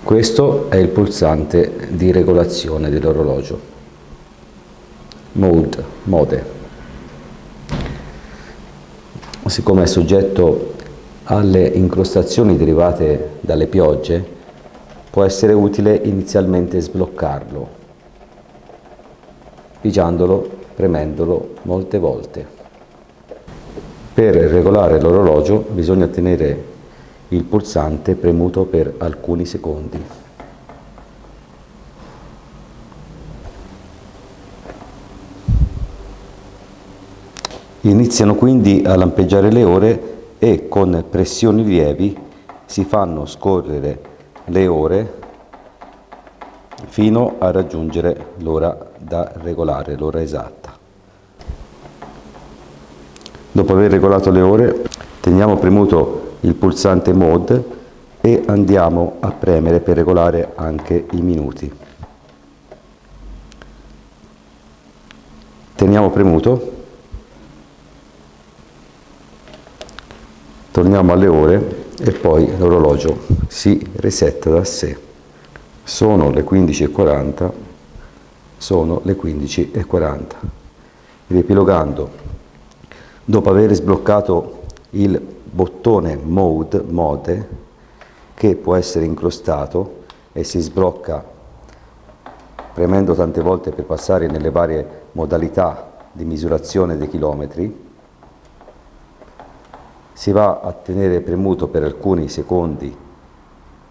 Questo è il pulsante di regolazione dell'orologio, mode. Siccome è soggetto alle incrostazioni derivate dalle piogge, può essere utile inizialmente sbloccarlo, pigiandolo, premendolo molte volte. Per regolare l'orologio bisogna tenere il pulsante premuto per alcuni secondi. Iniziano quindi a lampeggiare le ore e con pressioni lievi si fanno scorrere le ore fino a raggiungere l'ora da regolare, l'ora esatta. Dopo aver regolato le ore, teniamo premuto il pulsante mode e andiamo a premere per regolare anche i minuti. Teniamo premuto, torniamo alle ore e poi l'orologio si resetta da sé. Sono le 15:40, sono le 15:40. Riepilogando, dopo aver sbloccato il bottone mode, che può essere incrostato e si sblocca premendo tante volte per passare nelle varie modalità di misurazione dei chilometri, si va a tenere premuto per alcuni secondi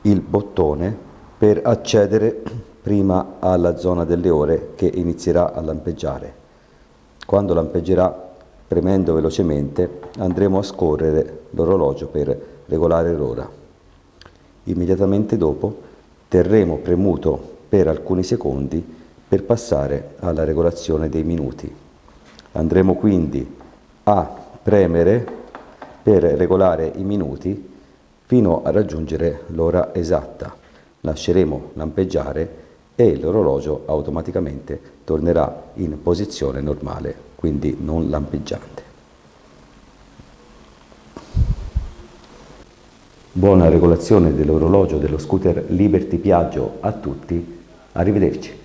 il bottone per accedere prima alla zona delle ore che inizierà a lampeggiare. Quando lampeggerà, premendo velocemente, andremo a scorrere l'orologio per regolare l'ora. Immediatamente dopo terremo premuto per alcuni secondi per passare alla regolazione dei minuti. Andremo quindi a premere per regolare i minuti fino a raggiungere l'ora esatta. Lasceremo lampeggiare e l'orologio automaticamente tornerà in posizione normale, quindi non lampeggiante. Buona regolazione dell'orologio dello scooter Liberty Piaggio a tutti, arrivederci.